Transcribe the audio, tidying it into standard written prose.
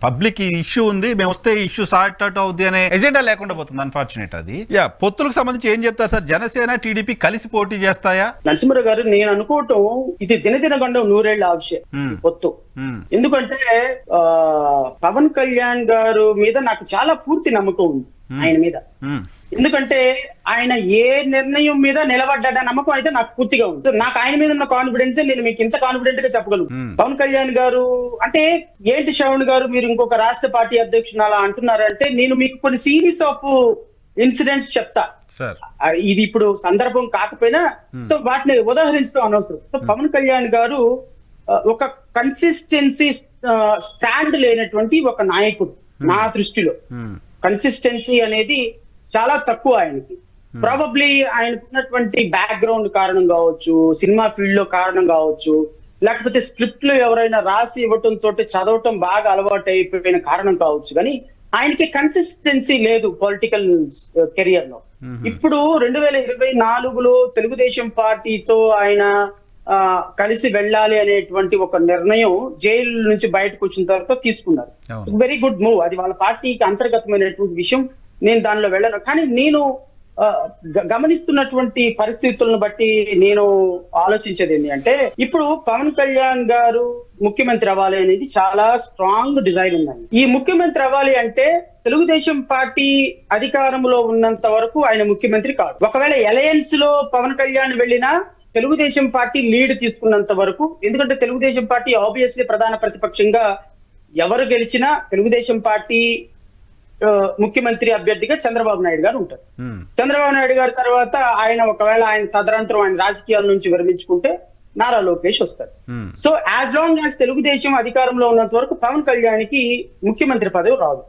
Public ఈ issue ఉంది, మేము వస్తే ఇష్యూ సార్ట్ అవుట్ అవుద్ది అనే ఎజెండా లేకుండా పోతుంది. అన్ఫార్చునేట్ అది. పొత్తులకు సంబంధించి ఏం చెప్తారు సార్? జనసేన టీడీపీ కలిసి పోటీ చేస్తాయా? నరసింహరావు గారు, నేను అనుకోవటం ఇది దినదిన గండం 100 ఏళ్ల ఆవిష్యం పొత్తు. ఎందుకంటే పవన్ కళ్యాణ్ గారు మీద నాకు చాలా పూర్తి నమ్మకం ఉంది ఆయన మీద. ఎందుకంటే ఆయన ఏ నిర్ణయం మీద నిలబడ్డా నమ్మకం అయితే నాకు పూర్తిగా ఉంది. నాకు ఆయన మీద ఉన్న కాన్ఫిడెన్స్ నేను మీకు ఇంత కాన్ఫిడెంట్ గా చెప్పగలను. పవన్ కళ్యాణ్ గారు అంటే ఏంటి శ్రవణ్ గారు, మీరు ఇంకొక రాష్ట్ర పార్టీ అధ్యక్షుడు అలా అంటున్నారంటే నేను మీకు కొన్ని సిరీస్ ఆఫ్ ఇన్సిడెంట్స్ చెప్తా. ఇది ఇప్పుడు సందర్భం కాకపోయినా సో వాటిని ఉదాహరించడం అనవసరం. సో పవన్ కళ్యాణ్ గారు ఒక కన్సిస్టెన్సీ స్టాండ్ లేనటువంటి ఒక నాయకుడు. నా దృష్టిలో కన్సిస్టెన్సీ అనేది చాలా తక్కువ ఆయనకి. ప్రాబబ్లీ ఆయనకున్నటువంటి బ్యాక్గ్రౌండ్ కారణం కావచ్చు, సినిమా ఫీల్డ్ లో కారణం కావచ్చు, లేకపోతే స్క్రిప్ట్ లో ఎవరైనా రాసి ఇవ్వటం తోటి చదవటం బాగా అలవాటు అయిపోయిన కారణం కావచ్చు. కానీ ఆయనకి కన్సిస్టెన్సీ లేదు పొలిటికల్ కెరియర్ లో. ఇప్పుడు 2024లో తెలుగుదేశం పార్టీతో ఆయన కలిసి వెళ్ళాలి అనేటువంటి ఒక నిర్ణయం జైలు నుంచి బయటకు వచ్చిన తర్వాత తీసుకున్నారు. Very good move. అది వాళ్ళ పార్టీకి అంతర్గతమైనటువంటి విషయం, నేను దానిలో వెళ్ళను. కానీ నేను గమనిస్తున్నటువంటి పరిస్థితులను బట్టి నేను ఆలోచించేది ఏంటి అంటే, ఇప్పుడు పవన్ కళ్యాణ్ గారు ముఖ్యమంత్రి అవ్వాలి అనేది చాలా స్ట్రాంగ్ డిజైన్ ఉన్నాయి. ఈ ముఖ్యమంత్రి అవ్వాలి అంటే తెలుగుదేశం పార్టీ అధికారంలో ఉన్నంత వరకు ఆయన ముఖ్యమంత్రి కాదు. ఒకవేళ అలయన్స్ లో పవన్ కళ్యాణ్ వెళ్ళినా తెలుగుదేశం పార్టీ లీడ్ తీసుకున్నంత వరకు, ఎందుకంటే తెలుగుదేశం పార్టీ ఆబ్వియస్లీ ప్రధాన ప్రతిపక్షంగా ఎవరు గెలిచినా తెలుగుదేశం పార్టీ ముఖ్యమంత్రి అభ్యర్థిగా చంద్రబాబు నాయుడు గారు ఉంటారు. చంద్రబాబు నాయుడు గారి తర్వాత ఒకవేళ ఆయన తదనంతరం ఆయన రాజకీయాల నుంచి విరమించుకుంటే నారా లోకేష్ వస్తారు. So as long as Telugu Desam అధికారంలో ఉన్నంత వరకు పవన్ కళ్యాణ్కి ముఖ్యమంత్రి పదవి రాదు.